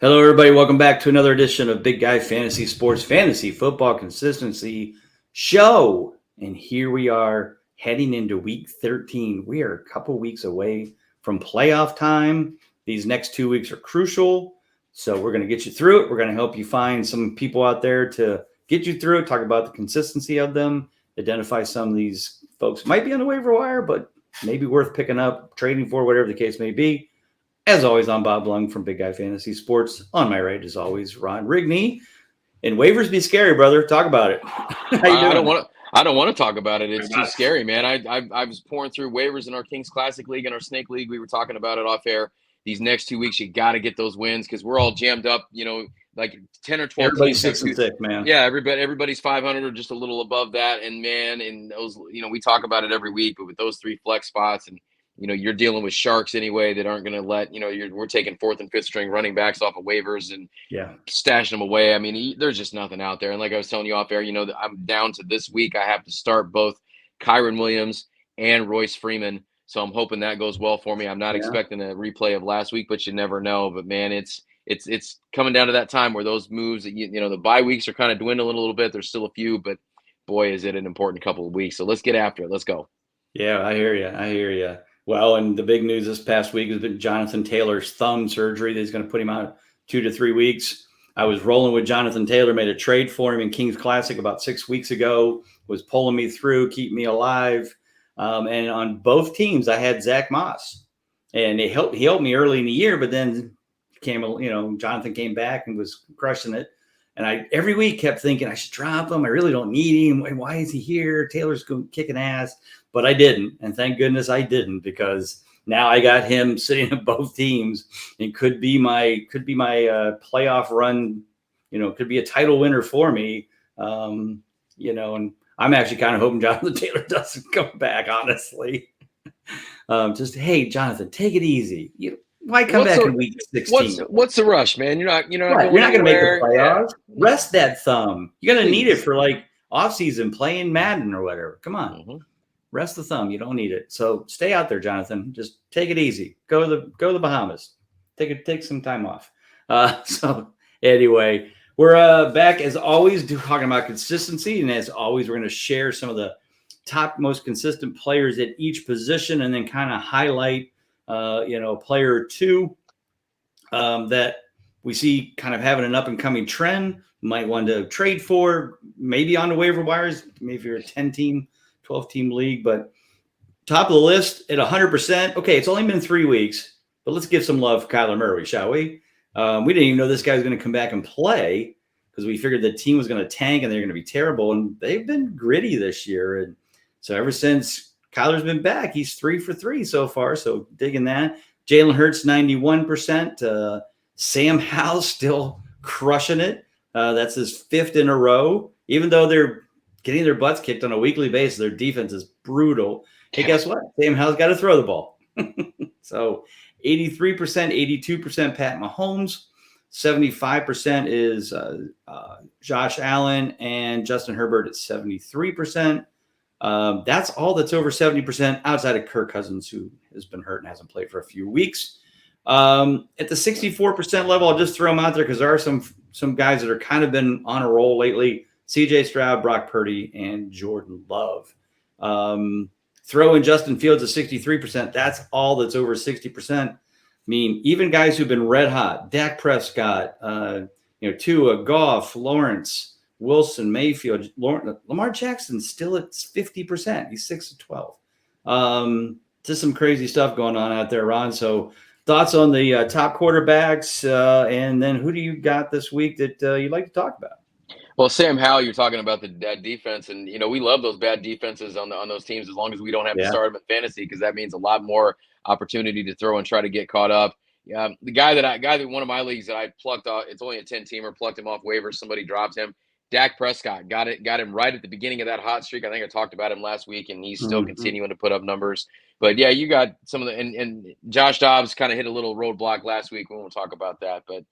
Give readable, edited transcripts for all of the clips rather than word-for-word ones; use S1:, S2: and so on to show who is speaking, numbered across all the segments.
S1: Hello, everybody. Welcome back to another edition of Big Guy Fantasy Sports Fantasy Football Consistency Show. And here we are heading into week 13. We are a couple weeks away from playoff time. These next 2 weeks are crucial. So we're going to get you through it. We're going to help you find some people out there to get you through it, talk about the consistency of them, identify some of these folks might be on the waiver wire, but maybe worth picking up, trading for, whatever the case may be. As always, I'm Bob Lung from Big Guy Fantasy Sports. On my right, as always, Ron Rigney. And waivers be scary, brother. Talk about it.
S2: I don't want to. I don't want to talk about it. It's too scary, man. I was pouring through waivers in our Kings Classic League and our Snake League. We were talking about it off air. These next 2 weeks, you got to get those wins because we're all jammed up. Like 10 or 12
S1: Everybody's
S2: teams.
S1: 6-6, man.
S2: Yeah, everybody's 500 or just a little above that. And man, and those, we talk about it every week. But with those three flex spots and you're dealing with sharks anyway that aren't going to let, we're taking fourth and fifth string running backs off of waivers and stashing them away. I mean, there's just nothing out there. And like I was telling you off air, I'm down to this week. I have to start both Kyron Williams and Royce Freeman. So I'm hoping that goes well for me. I'm not expecting a replay of last week, but you never know. But man, it's coming down to that time where those moves, the bye weeks are kind of dwindling a little bit. There's still a few, but boy, is it an important couple of weeks. So let's get after it. Let's go.
S1: Yeah, I hear you. Well, and the big news this past week has been Jonathan Taylor's thumb surgery. He's going to put him out 2 to 3 weeks. I was rolling with Jonathan Taylor, made a trade for him in Kings Classic about 6 weeks ago, was pulling me through, keep me alive. And on both teams, I had Zach Moss. And he helped me early in the year, but then Jonathan came back and was crushing it. And I every week kept thinking I should drop him. I really don't need him. Why is he here? Taylor's kicking ass. But I didn't. And thank goodness I didn't, because now I got him sitting at both teams and could be my playoff run, could be a title winner for me. And I'm actually kind of hoping Jonathan Taylor doesn't come back, honestly. Hey, Jonathan, take it easy. Why come back in week 16?
S2: What's the rush, man? You're not
S1: You're not going to make the playoffs. Yeah. Rest that thumb. You're going to need it for like offseason playing Madden or whatever. Come on. Mm-hmm. Rest the thumb. You don't need it. So stay out there, Jonathan. Just take it easy. Go to the Bahamas. Take some time off. So anyway, we're back as always talking about consistency, and as always, we're going to share some of the top most consistent players at each position, and then kind of highlight a player or two that we see kind of having an up and coming trend. Might want to trade for, maybe on the waiver wires. Maybe if you're a 10-team, 12-team league, but top of the list at 100%. Okay, it's only been 3 weeks, but let's give some love for Kyler Murray, shall we? We didn't even know this guy was going to come back and play because we figured the team was going to tank and they're going to be terrible, and they've been gritty this year. And so ever since Kyler's been back, he's 3 for 3 so far, so digging that. Jalen Hurts, 91%. Sam Howell still crushing it. That's his 5th in a row, even though they're getting their butts kicked on a weekly basis. Their defense is brutal. Hey, guess what? Sam Howell's got to throw the ball. So 83%, 82% Pat Mahomes, 75% is Josh Allen, and Justin Herbert at 73%. That's all that's over 70% outside of Kirk Cousins, who has been hurt and hasn't played for a few weeks. At the 64% level, I'll just throw them out there because there are some guys that are kind of been on a roll lately. CJ Stroud, Brock Purdy, and Jordan Love. Throw in Justin Fields at 63%. That's all that's over 60%. I mean, even guys who've been red hot, Dak Prescott, Tua, Goff, Lawrence, Wilson, Mayfield, Lamar Jackson still at 50%. He's 6 of 12. Just some crazy stuff going on out there, Ron. So thoughts on the top quarterbacks, and then who do you got this week that you'd like to talk about?
S2: Well, Sam Howell, you're talking about that defense, and we love those bad defenses on those teams as long as we don't have to start them in fantasy, because that means a lot more opportunity to throw and try to get caught up. Yeah, the guy that one of my leagues that I plucked off, it's only a 10-teamer, plucked him off waivers. Somebody dropped him. Dak Prescott got him right at the beginning of that hot streak. I think I talked about him last week, and he's still continuing to put up numbers. But yeah, you got some of the and Josh Dobbs kind of hit a little roadblock last week. We won't talk about that, but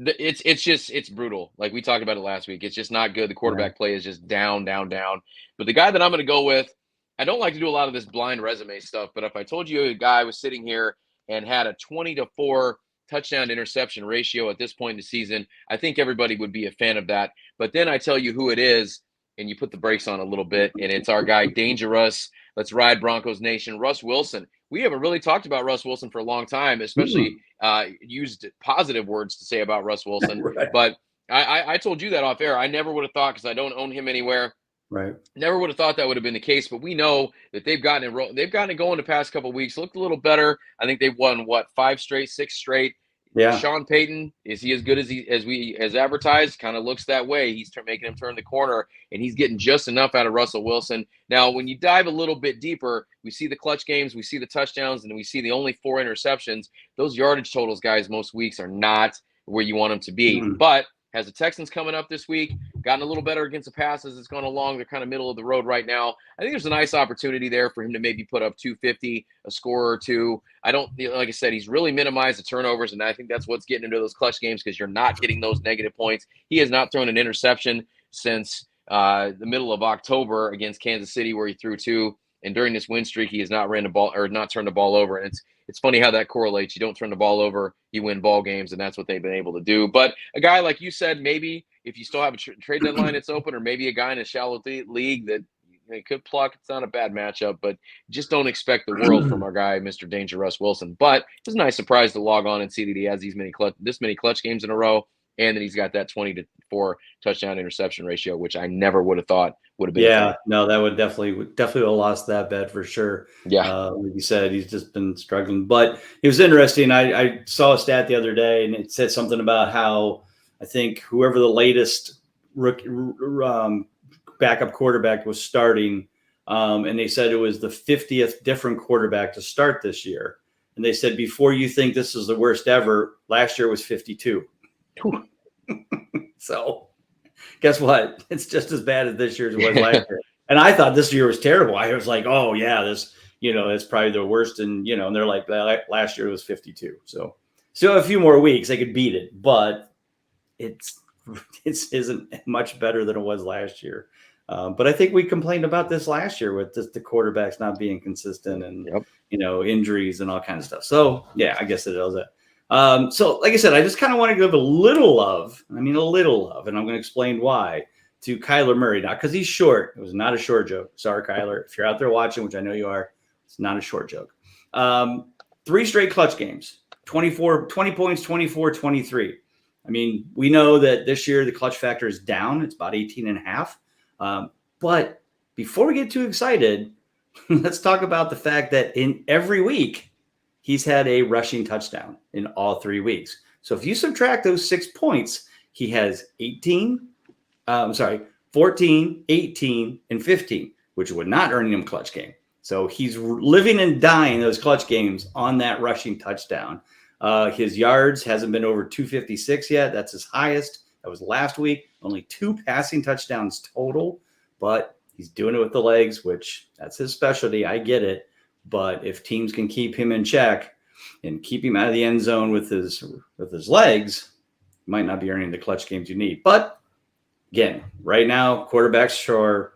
S2: it's brutal. Like we talked about it last week. It's just not good. The quarterback play is just down. But the guy that I'm going to go with, I don't like to do a lot of this blind resume stuff, but if I told you a guy was sitting here and had a 20-4 touchdown to interception ratio at this point in the season, I think everybody would be a fan of that. But then I tell you who it is, and you put the brakes on a little bit, and it's our guy, Dangerous. Let's ride Broncos Nation, Russ Wilson. We haven't really talked about Russ Wilson for a long time, especially used positive words to say about Russ Wilson.
S1: Right.
S2: But I told you that off air. I never would have thought, because I don't own him anywhere.
S1: Right.
S2: Never would have thought that would have been the case, but we know that they've gotten it going the past couple of weeks. Looked a little better. I think they've won 5 straight, 6 straight.
S1: Yeah.
S2: Sean Payton, is he as good as we advertised? Kind of looks that way. He's making him turn the corner, and he's getting just enough out of Russell Wilson. Now, when you dive a little bit deeper, we see the clutch games, we see the touchdowns, and we see the only 4 interceptions. Those yardage totals, guys, most weeks are not where you want them to be. But has the Texans coming up this week, gotten a little better against the passes. It's gone along. They're kind of middle of the road right now. I think there's a nice opportunity there for him to maybe put up 250, a score or two. Like I said, he's really minimized the turnovers, and I think that's what's getting into those clutch games, because you're not getting those negative points. He has not thrown an interception since the middle of October against Kansas City, where he threw 2. And during this win streak, he has not ran the ball or not turned the ball over. And it's funny how that correlates. You don't turn the ball over, you win ball games, and that's what they've been able to do. But a guy like you said, maybe if you still have a trade deadline that's open, or maybe a guy in a shallow league that they could pluck, it's not a bad matchup. But just don't expect the world from our guy, Mr. Danger Russ Wilson. But it's a nice surprise to log on and see that he has this many clutch games in a row, and that he's got that 20-4 touchdown interception ratio, which I never would have thought would have been.
S1: Yeah, no, that would definitely have lost that bet for sure.
S2: Yeah.
S1: Like you said, he's just been struggling. But it was interesting. I saw a stat the other day, and it said something about how I think whoever the latest backup quarterback was starting, and they said it was the 50th different quarterback to start this year. And they said, before you think this is the worst ever, last year was 52. So guess what? It's just as bad as this year's was last year. And I thought this year was terrible. I was like, oh yeah, this, it's probably the worst. And, and they're like, last year was 52. So still a few more weeks, they could beat it, but it isn't much better than it was last year. But I think we complained about this last year with the quarterbacks not being consistent and, injuries and all kinds of stuff. So yeah, I guess it does that. So like I said, I just kind of want to give a little love, and I'm going to explain why, to Kyler Murray. Not because he's short. It was not a short joke. Sorry, Kyler. If you're out there watching, which I know you are, it's not a short joke. 3 straight clutch games, 20 points, 24, 23. I mean, we know that this year the clutch factor is down. It's about 18.5. But before we get too excited, let's talk about the fact that in every week, he's had a rushing touchdown in all 3 weeks. So if you subtract those 6 points, he has 14, 18, and 15, which would not earn him a clutch game. So he's living and dying those clutch games on that rushing touchdown. His yards hasn't been over 256 yet. That's his highest. That was last week. Only 2 passing touchdowns total, but he's doing it with the legs, which that's his specialty. I get it. But if teams can keep him in check and keep him out of the end zone with his legs, you might not be earning the clutch games you need. But again, right now, quarterbacks are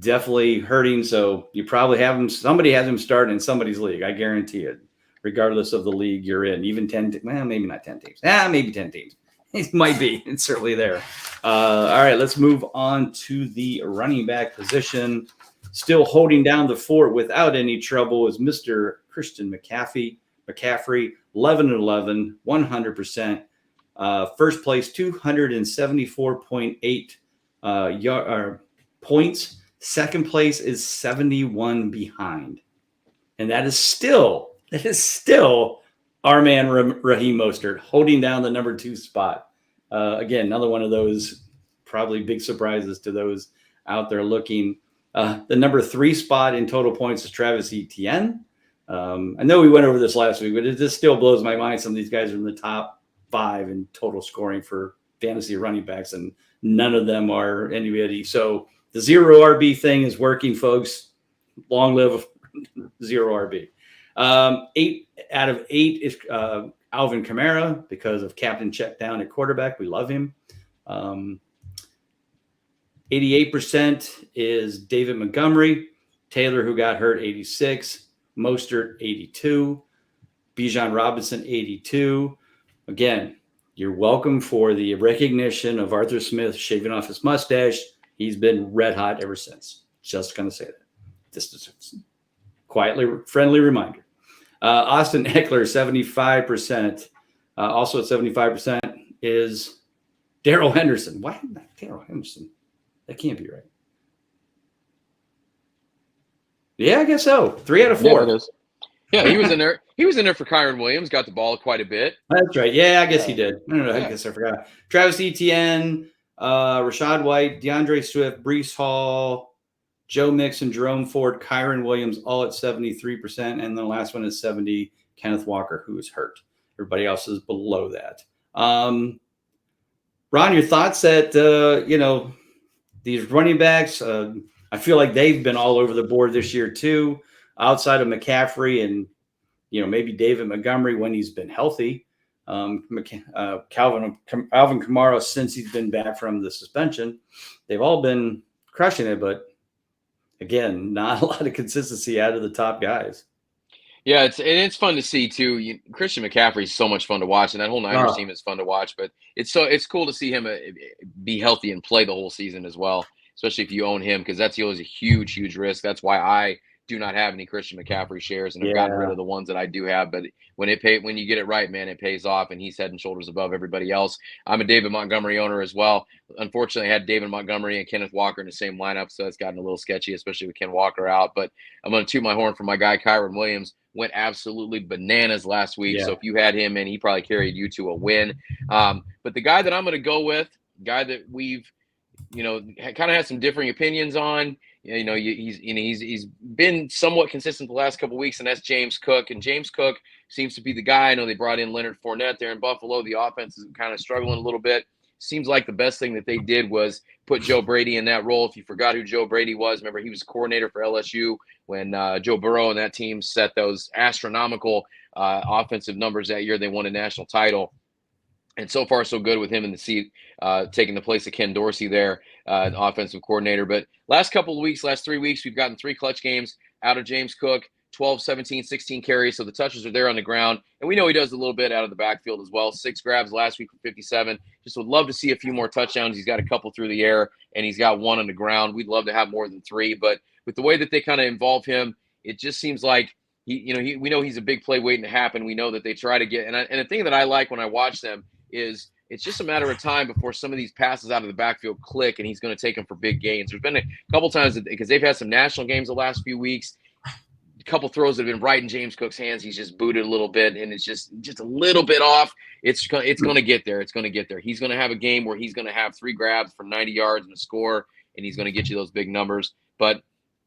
S1: definitely hurting. So you probably have him. Somebody has him starting in somebody's league. I guarantee it, regardless of the league you're in. Even 10, well, maybe not 10 teams. Maybe 10 teams. It might be. It's certainly there. All right, let's move on to the running back position. Still holding down the fort without any trouble is Mr. Christian McCaffrey, 11-11, 100%. First place, 274.8 points. Second place is 71 behind. And that is still our man Raheem Mostert holding down the number 2 spot. Again, another one of those probably big surprises to those out there looking. The number 3 spot in total points is Travis Etienne. I know we went over this last week, but it just still blows my mind. Some of these guys are in the top 5 in total scoring for fantasy running backs, and none of them are anybody. So the 0 RB thing is working, folks. Long live 0 RB. 8 out of 8 is Alvin Kamara because of captain check down at quarterback. We love him. 88% is David Montgomery. Taylor, who got hurt, 86. Mostert, 82. Bijan Robinson, 82. again, you're welcome for the recognition of Arthur Smith shaving off his mustache. He's been red hot ever since. Just going to say that. This is quietly friendly reminder. Austin Eckler, 75%. Also at 75% is Darrell Henderson. Why not Darrell Henderson? That can't be right. Yeah, I guess so. 3 out of 4.
S2: Yeah, it is. Yeah, he was in there. He was in there for Kyron Williams. Got the ball quite a bit.
S1: That's right. Yeah, I guess he did. I don't know. I guess I forgot. Travis Etienne, Rashad White, DeAndre Swift, Breece Hall, Joe Mixon, Jerome Ford, Kyron Williams, all at 73%. And then the last one is 70, Kenneth Walker, who is hurt. Everybody else is below that. Ron, your thoughts at, these running backs? I feel like they've been all over the board this year too, outside of McCaffrey and, maybe David Montgomery when he's been healthy. Alvin Kamara, since he's been back from the suspension, they've all been crushing it. But again, not a lot of consistency out of the top guys.
S2: Yeah, it's fun to see too. Christian McCaffrey is so much fun to watch, and that whole Niners team is fun to watch. But it's cool to see him be healthy and play the whole season as well, especially if you own him, because that's always a huge, huge risk. That's why I do not have any Christian McCaffrey shares, and I've gotten rid of the ones that I do have. But when you get it right, man, it pays off, and he's head and shoulders above everybody else. I'm a David Montgomery owner as well. Unfortunately, I had David Montgomery and Kenneth Walker in the same lineup, so it's gotten a little sketchy, especially with Ken Walker out. But I'm going to toot my horn for my guy, Kyron Williams. Went absolutely bananas last week. So if you had him in, he probably carried you to a win. But the guy that I'm going to go with, guy that we've, kind of had some differing opinions on, he's been somewhat consistent the last couple of weeks, and that's James Cook. And James Cook seems to be the guy. I know they brought in Leonard Fournette there in Buffalo. The offense is kind of struggling a little bit. Seems like the best thing that they did was put Joe Brady in that role. If you forgot who Joe Brady was, remember he was coordinator for LSU when Joe Burrow and that team set those astronomical offensive numbers that year. They won a national title. And so far, so good with him in the seat, taking the place of Ken Dorsey there, offensive coordinator. But last 3 weeks, we've gotten 3 clutch games out of James Cook, 12, 17, 16 carries. So the touches are there on the ground. And we know he does a little bit out of the backfield as well. 6 grabs last week for 57. Just would love to see a few more touchdowns. He's got a couple through the air, and he's got 1 on the ground. We'd love to have more than 3. But with the way that they kind of involve him, it just seems like we know he's a big play waiting to happen. We know that they try to get – and the thing that I like when I watch them is it's just a matter of time before some of these passes out of the backfield click, and he's going to take them for big gains. There's been a couple times because they've had some national games the last few weeks. A couple throws that have been right in James Cook's hands. He's just booted a little bit, and it's just a little bit off. It's going to get there. It's going to get there. He's going to have a game where he's going to have 3 grabs for 90 yards and a score, and he's going to get you those big numbers. But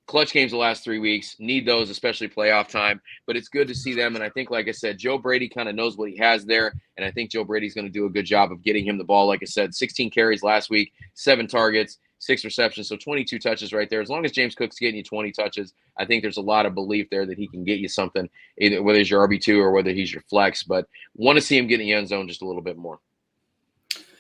S2: clutch games the last 3 weeks, need those, especially playoff time. But it's good to see them, and I think, like I said, Joe Brady kind of knows what he has there, and I think Joe Brady's going to do a good job of getting him the ball. Like I said, 16 carries last week, 7 targets, 6 receptions, so 22 touches right there. As long as James Cook's getting you 20 touches, I think there's a lot of belief there that he can get you something, either whether he's your RB2 or whether he's your flex. But want to see him get in the end zone just a little bit more.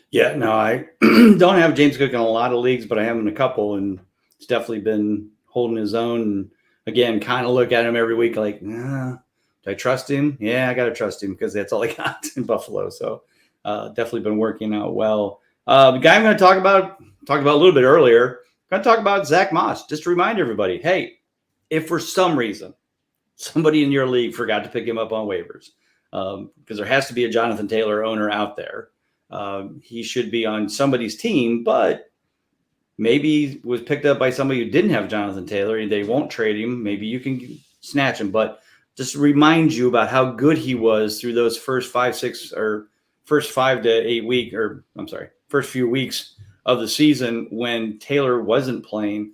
S1: Yeah, no, I don't have James Cook in a lot of leagues, but I have him in a couple, and it's definitely been holding his own. And again, kind of look at him every week like, do I trust him? Yeah, I got to trust him because that's all I got in Buffalo. So definitely been working out well. The guy I'm going to talk about a little bit earlier, I'm going to talk about Zach Moss. Just to remind everybody, hey, if for some reason somebody in your league forgot to pick him up on waivers, because there has to be a Jonathan Taylor owner out there, he should be on somebody's team, but maybe was picked up by somebody who didn't have Jonathan Taylor and they won't trade him. Maybe you can snatch him, but just remind you about how good he was through those first 5 few weeks of the season when Taylor wasn't playing.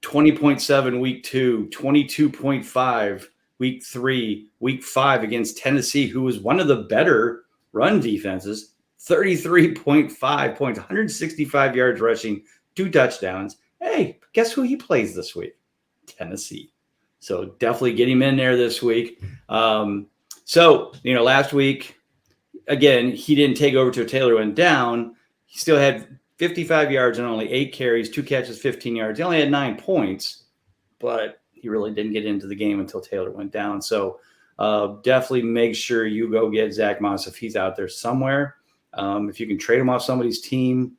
S1: 20.7 week 2, 22.5 week 3, week 5 against Tennessee, who was one of the better run defenses. 33.5 points, 165 yards rushing, 2 touchdowns. Hey, guess who he plays this week? Tennessee. So definitely get him in there this week. Last week, again, he didn't take over till Taylor went down. He still had 55 yards and only 8 carries, 2 catches, 15 yards. He only had 9 points, but he really didn't get into the game until Taylor went down. So definitely make sure you go get Zach Moss if he's out there somewhere. If you can trade him off somebody's team,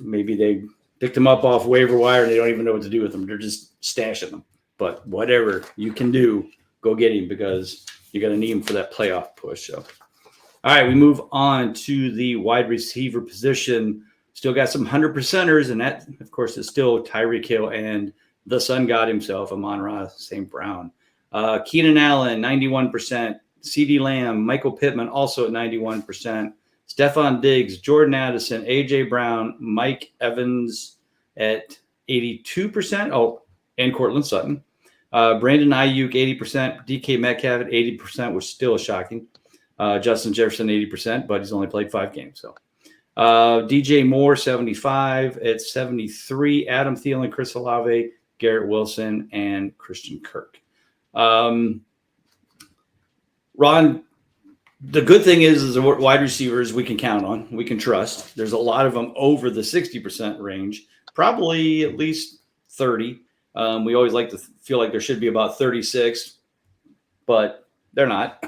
S1: maybe they picked him up off waiver wire and they don't even know what to do with him. They're just stashing them. But whatever you can do, go get him because you're going to need him for that playoff push. So, all right, we move on to the wide receiver position. Still got some 100%ers, and that, of course, is still Tyreek Hill and the sun god himself, Amon-Ra St. Brown. Keenan Allen, 91%. CeeDee Lamb, Michael Pittman, also at 91%. Stephon Diggs, Jordan Addison, A.J. Brown, Mike Evans at 82%. Oh, and Cortland Sutton. Brandon Ayuk, 80%. DK Metcalf at 80%, which still is shocking. Justin Jefferson, 80%, but he's only played 5 games. So DJ Moore, 75 at 73. Adam Thielen, Chris Olave, Garrett Wilson, and Christian Kirk. Ron, the good thing is the wide receivers we can count on, we can trust. There's a lot of them over the 60% range, probably at least 30. We always like to feel like there should be about 36, but they're not.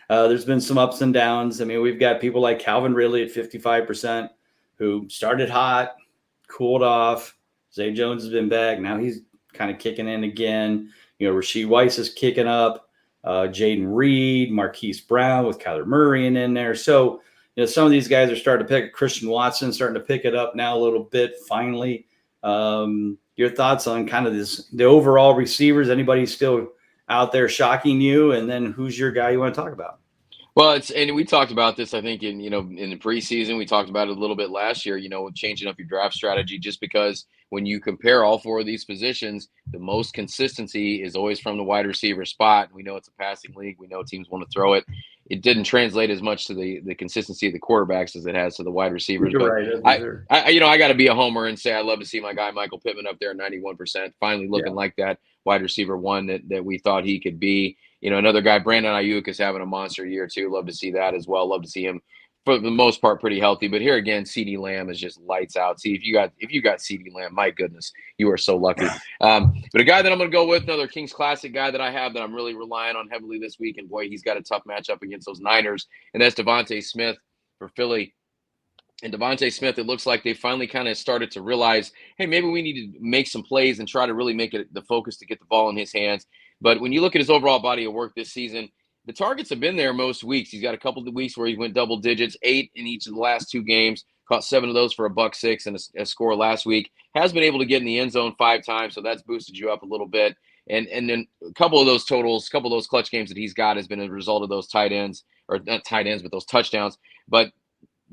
S1: There's been some ups and downs. I mean, we've got people like Calvin Ridley at 55% who started hot, cooled off. Zay Jones has been back. Now he's kind of kicking in again. Rashee Weiss is kicking up. Jaden Reed, Marquise Brown with Kyler Murray in there. So, some of these guys are starting to pick. Christian Watson starting to pick it up now a little bit finally. Your thoughts on kind of the overall receivers? Anybody still out there shocking you? And then who's your guy you want to talk about?
S2: Well, and we talked about this, I think, in the preseason. We talked about it a little bit last year, with changing up your draft strategy, just because when you compare all 4 of these positions, the most consistency is always from the wide receiver spot. We know it's a passing league. We know teams want to throw it. It didn't translate as much to the consistency of the quarterbacks as it has to the wide receivers.
S1: You're
S2: but
S1: right.
S2: I got to be a homer and say I love to see my guy Michael Pittman up there at 91%, finally looking like that wide receiver one that we thought he could be. Another guy, Brandon Ayuk, is having a monster year too. Love to see that as well. Love to see him, for the most part, pretty healthy. But here again, CeeDee Lamb is just lights out. See, if you got CeeDee Lamb, my goodness, you are so lucky. But a guy that I'm going to go with, another Kings Classic guy that I have that I'm really relying on heavily this week, and boy, he's got a tough matchup against those Niners, and that's Devontae Smith for Philly. And Devontae Smith, it looks like they finally kind of started to realize, hey, maybe we need to make some plays and try to really make it the focus to get the ball in his hands. But when you look at his overall body of work this season, the targets have been there most weeks. He's got a couple of weeks where he went double digits, 8 in each of the last 2 games, caught 7 of those for $106 and a score last week. Has been able to get in the end zone 5 times, so that's boosted you up a little bit. And then a couple of those totals, a couple of those clutch games that he's got has been a result of those tight ends, or not tight ends, but those touchdowns. But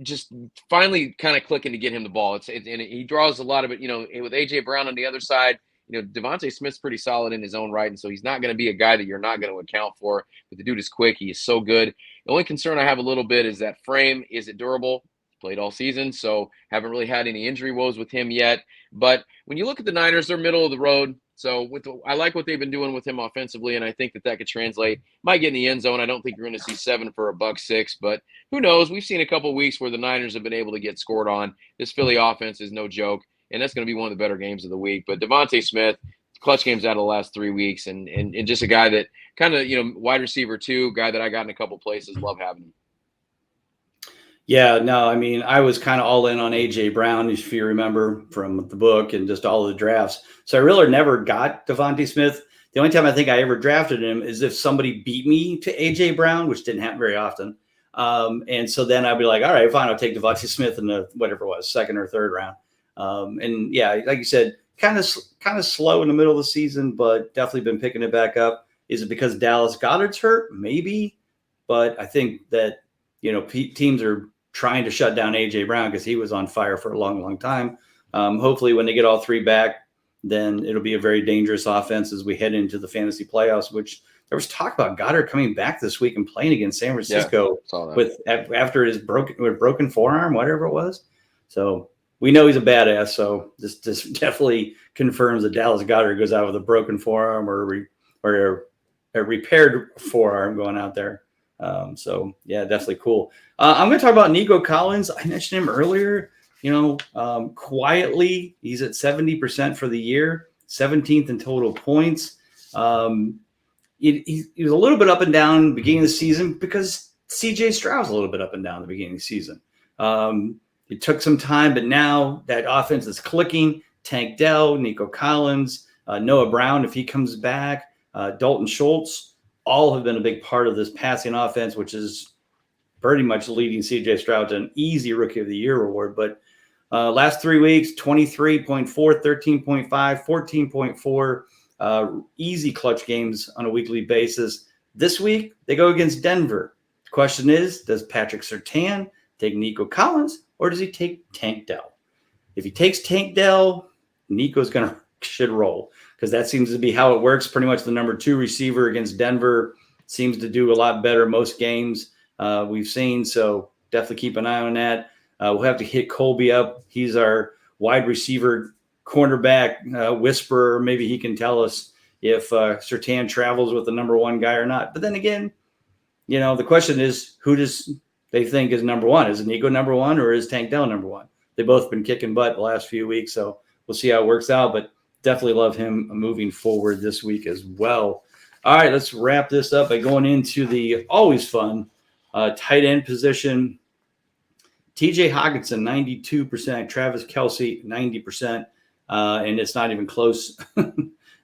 S2: just finally kind of clicking to get him the ball. And he draws a lot of it, with A.J. Brown on the other side. Devontae Smith's pretty solid in his own right, and so he's not going to be a guy that you're not going to account for. But the dude is quick. He is so good. The only concern I have a little bit is that frame. Is it durable? Played all season, so haven't really had any injury woes with him yet. But when you look at the Niners, they're middle of the road. So I like what they've been doing with him offensively, and I think that could translate. Might get in the end zone. I don't think you're going to see 7 for $106, but who knows? We've seen a couple of weeks where the Niners have been able to get scored on. This Philly offense is no joke, and that's going to be one of the better games of the week. But Devontae Smith, clutch games out of the last 3 weeks, and just a guy that kind of, wide receiver too, guy that I got in a couple places. Love having him.
S1: Yeah, no, I mean, I was kind of all in on A.J. Brown, if you remember from the book and just all the drafts. So I really never got Devontae Smith. The only time I think I ever drafted him is if somebody beat me to A.J. Brown, which didn't happen very often. And so then I'd be like, all right, fine, I'll take Devontae Smith in the whatever it was, 2nd or 3rd round. And yeah, like you said, kind of slow in the middle of the season, but definitely been picking it back up. Is it because Dallas Goedert's hurt? Maybe. But I think that, teams are trying to shut down A.J. Brown because he was on fire for a long, long time. Hopefully when they get all 3 back, then it'll be a very dangerous offense as we head into the fantasy playoffs, which there was talk about Goddard coming back this week and playing against San Francisco after his broken forearm, whatever it was. So we know he's a badass. So this definitely confirms that Dallas Goedert goes out with a broken forearm or a repaired forearm going out there. So yeah, definitely cool. I'm going to talk about Nico Collins. I mentioned him earlier, quietly, he's at 70% for the year, 17th in total points. he was a little bit up and down at the beginning of the season because C.J. Stroud's a little bit up and down at the beginning of the season. It took some time, but now that offense is clicking. Tank Dell, Nico Collins, Noah Brown, if he comes back, Dalton Schultz, all have been a big part of this passing offense, which is pretty much leading C.J. Stroud to an easy Rookie of the Year award. But last 3 weeks, 23.4, 13.5, 14.4, easy clutch games on a weekly basis. This week, they go against Denver. The question is, does Patrick Surtain take Nico Collins, or does he take Tank Dell? If he takes Tank Dell, Nico's should roll, because that seems to be how it works. Pretty much the number 2 receiver against Denver seems to do a lot better most games we've seen. So definitely keep an eye on that. We'll have to hit Colby up. He's our wide receiver cornerback whisperer. Maybe he can tell us if Surtain travels with the number 1 guy or not. But then again, the question is, who does they think is number 1? Is it Nico number 1 or is Tank Dell number 1? They've both been kicking butt the last few weeks, so we'll see how it works out. But definitely love him moving forward this week as well. All right, let's wrap this up by going into the always fun tight end position. TJ Hawkinson, 92%. Travis Kelce, 90%. And it's not even close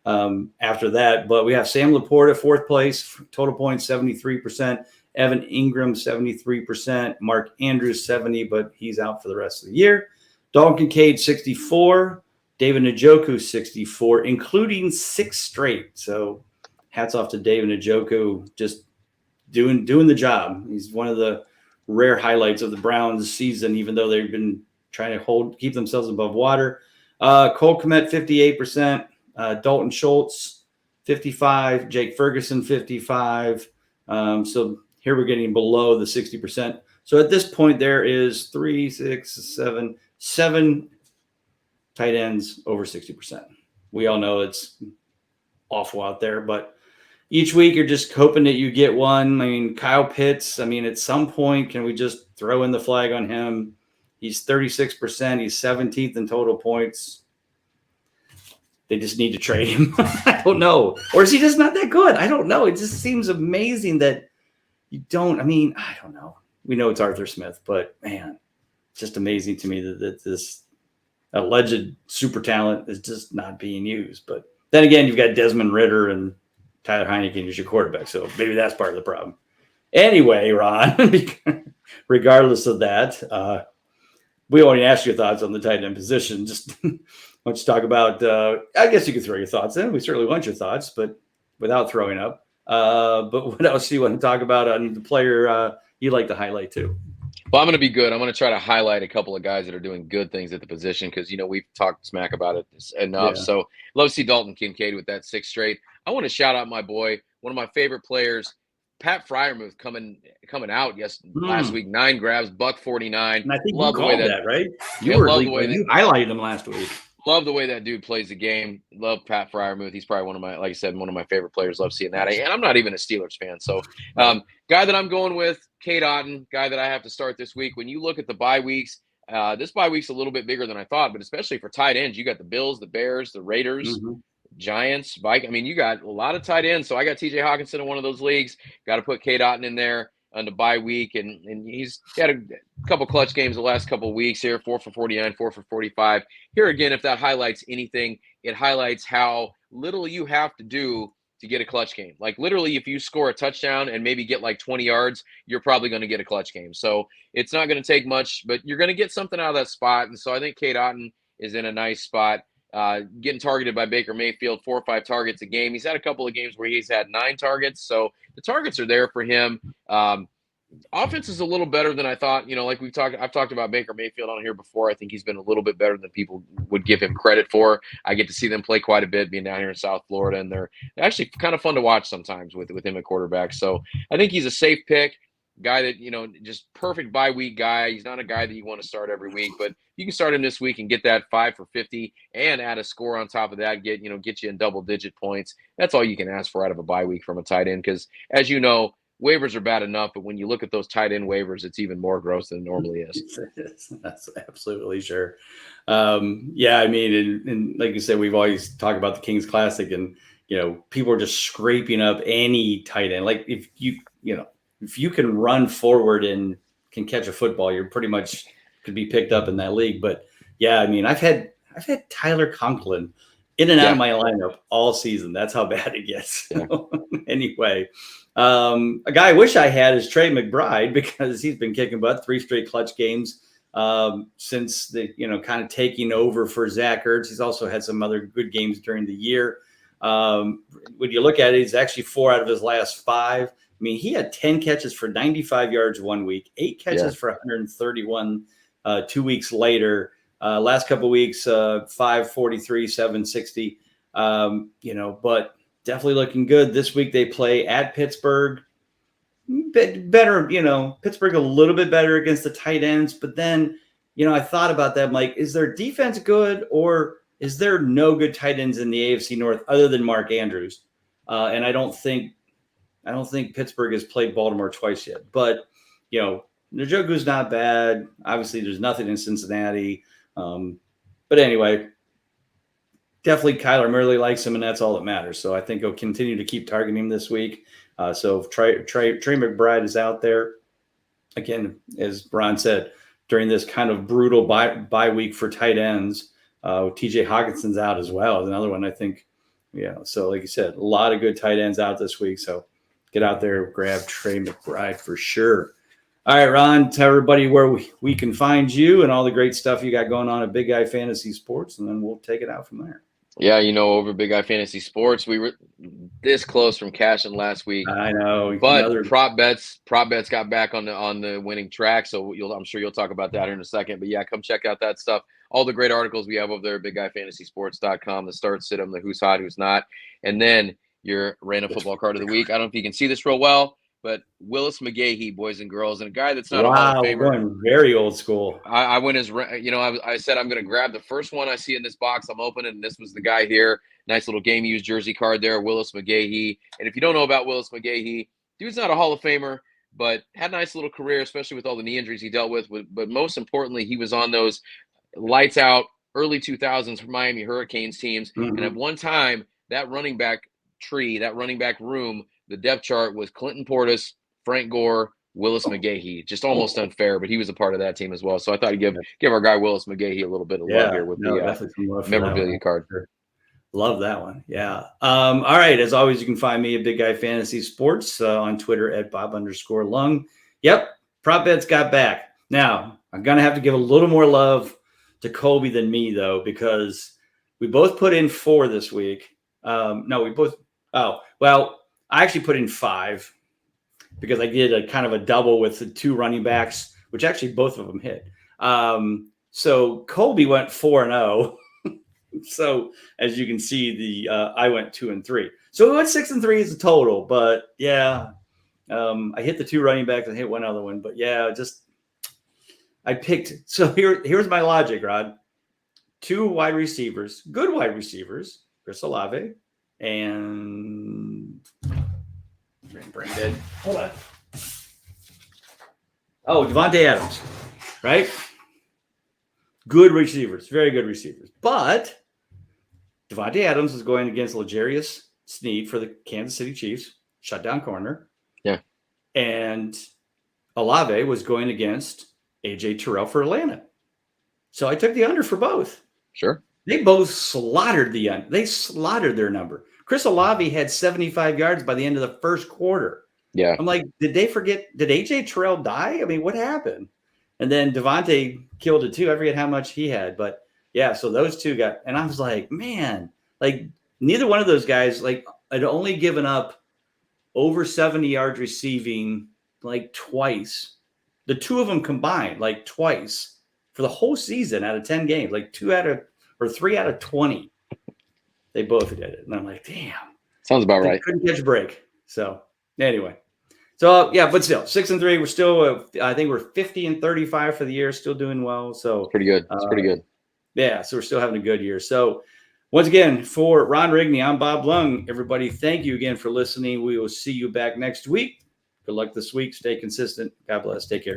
S1: after that. But we have Sam Laporte at 4th place, total points, 73%. Evan Ingram, 73%. Mark Andrews, 70, but he's out for the rest of the year. Dalton Kincaid, 64. David Njoku, 64, including 6 straight. So hats off to David Njoku, just doing the job. He's one of the rare highlights of the Browns season, even though they've been trying to keep themselves above water. Cole Kmet, 58%. Dalton Schultz, 55. Jake Ferguson, 55. So here we're getting below the 60%. So at this point, there is 7 tight ends over 60%. We all know it's awful out there, but each week you're just hoping that you get one. I mean, Kyle Pitts, at some point, can we just throw in the flag on him? He's 36%. He's 17th in total points. They just need to trade him. I don't know. Or is he just not that good? I don't know. It just seems amazing that you don't. I don't know. We know it's Arthur Smith, but man, it's just amazing to me that this alleged super talent is just not being used. But then again, you've got Desmond Ridder and Tyler Heineken as your quarterback, so maybe that's part of the problem. Anyway, Ron, regardless of that, we only asked your thoughts on the tight end position. Just why don't you talk about, I guess you could throw your thoughts in. We certainly want your thoughts, but without throwing up. But what else do you want to talk about on the player you'd like to highlight too?
S2: Well, I'm going to be good. I'm going to try to highlight a couple of guys that are doing good things at the position because, we've talked smack about it enough. Yeah. So love to see Dalton Kincaid with that 6 straight. I want to shout out my boy, one of my favorite players, Pat Freiermuth, coming out last week. 9 grabs, $149.
S1: And I think love you called that, right? You highlighted him last week.
S2: Love the way that dude plays the game. Love Pat Freiermuth. He's probably one of my favorite players. Love seeing that. And I'm not even a Steelers fan. So guy that I'm going with, Cade Otton, guy that I have to start this week. When you look at the bye weeks, this bye week's a little bit bigger than I thought, but especially for tight ends, you got the Bills, the Bears, the Raiders, Giants, Vikings. You got a lot of tight ends. So I got TJ Hawkinson in one of those leagues. Got to put Cade Otton in there on the bye week, and he's had a couple clutch games the last couple of weeks here, 4 for 49, 4 for 45. Here again, if that highlights anything, it highlights how little you have to do to get a clutch game. Like literally, if you score a touchdown and maybe get like 20 yards, you're probably going to get a clutch game. So it's not going to take much, but you're going to get something out of that spot. And so I think Cade Otton is in a nice spot. Getting targeted by Baker Mayfield, 4 or 5 targets a game. He's had a couple of games where he's had 9 targets. So the targets are there for him. Offense is a little better than I thought. Like I've talked about Baker Mayfield on here before. I think he's been a little bit better than people would give him credit for. I get to see them play quite a bit being down here in South Florida, and they're actually kind of fun to watch sometimes with him at quarterback. So I think he's a safe pick. Guy that, just perfect bye week guy. He's not a guy that you want to start every week, but you can start him this week and get that 5 for 50 and add a score on top of that, get you in double-digit points. That's all you can ask for out of a bye week from a tight end because, as you know, waivers are bad enough, but when you look at those tight end waivers, it's even more gross than it normally is.
S1: That's absolutely sure. And like you said, we've always talked about the Kings Classic, and people are just scraping up any tight end. Like if you can run forward and can catch a football, you're pretty much could be picked up in that league. But yeah, I mean, I've had Tyler Conklin in and out of my lineup all season. That's how bad it gets.
S2: Yeah.
S1: Anyway, a guy I wish I had is Trey McBride, because he's been kicking butt, 3 straight clutch games since the kind of taking over for Zach Ertz. He's also had some other good games during the year. When you look at it, he's actually 4 out of his last 5. I mean, he had 10 catches for 95 yards 1 week, 8 catches for 131 2 weeks later. Last couple of weeks, 543, 760. But definitely looking good. This week they play at Pittsburgh. Better, Pittsburgh a little bit better against the tight ends. But then, I thought about that. I'm like, is their defense good, or is there no good tight ends in the AFC North other than Mark Andrews? And I don't think Pittsburgh has played Baltimore twice yet. But, Njoku's not bad. Obviously, there's nothing in Cincinnati. But anyway, definitely Kyler Murray likes him, and that's all that matters. So I think he'll continue to keep targeting him this week. So Trey McBride is out there. Again, as Ron said, during this kind of brutal bye week for tight ends, TJ Hawkinson's out as well. Another one, I think. So like you said, a lot of good tight ends out this week. So get out there, grab Trey McBride for sure. All right, Ron, tell everybody where we can find you and all the great stuff you got going on at Big Guy Fantasy Sports, and then we'll take it out from there.
S2: Yeah, over Big Guy Fantasy Sports, we were this close from cashing last week.
S1: I know,
S2: but prop bets got back on the winning track. So I'm sure you'll talk about that here in a second. But yeah, come check out that stuff. All the great articles we have over there at BigGuyFantasySports.com. The start, sit 'em, the who's hot, who's not, and then your random football card of the week. I don't know if you can see this real well, but Willis McGahee, boys and girls, and a guy that's not a Hall of Famer.
S1: Going very old school.
S2: I went as I said I'm going to grab the first one I see in this box. I'm opening, and this was the guy here. Nice little game used jersey card there, Willis McGahee. And if you don't know about Willis McGahee, dude's not a Hall of Famer, but had a nice little career, especially with all the knee injuries he dealt with. But most importantly, he was on those lights out early 2000s for Miami Hurricanes teams. Mm-hmm. And at one time, that running back tree, that running back room, the depth chart was Clinton Portis, Frank Gore, Willis McGahee. Just almost unfair, but he was a part of that team as well. So I thought he'd give our guy Willis McGahee a little bit of love here with the memorabilia card.
S1: Sure. Love that one. Yeah. All right. As always, you can find me at Big Guy Fantasy Sports on Twitter at Bob_Lung. Yep. Prop bets got back. Now, I'm going to have to give a little more love to Colby than me, though, because we both put in 4 this week. I actually put in 5 because I did a kind of a double with the 2 running backs, which actually both of them hit. So Colby went 4-0. So as you can see, I went 2-3. So we went 6-3 as a total. But yeah, I hit the 2 running backs. I hit one other one. But yeah, I picked. So here's my logic, Rod. 2 wide receivers, good wide receivers, Chris Olave and brain dead. Hold on. Oh, Devontae Adams, right? Good receivers, very good receivers. But Devontae Adams is going against L'Jarius Sneed for the Kansas City Chiefs, shutdown corner.
S2: Yeah.
S1: And Olave was going against AJ Terrell for Atlanta. So I took the under for both.
S2: Sure.
S1: They both slaughtered They slaughtered their number. Chris Olave had 75 yards by the end of the first quarter.
S2: Yeah.
S1: I'm like, did they forget? Did AJ Terrell die? I mean, what happened? And then Devontae killed it too. I forget how much he had, but yeah. So those 2 got, and I was like, man, like neither one of those guys, like I'd only given up over 70 yards receiving like twice. The 2 of them combined like twice for the whole season out of 10 games, like 3 out of 20. They both did it. And I'm like, damn.
S2: Sounds about right.
S1: Couldn't catch a break. So anyway. So yeah, but still 6-3. We're still, I think we're 50-35 for the year, still doing well. So
S2: pretty good. It's pretty good.
S1: Yeah. So we're still having a good year. So once again, for Ron Rigney, I'm Bob Lung. Everybody, thank you again for listening. We will see you back next week. Good luck this week. Stay consistent. God bless. Take care.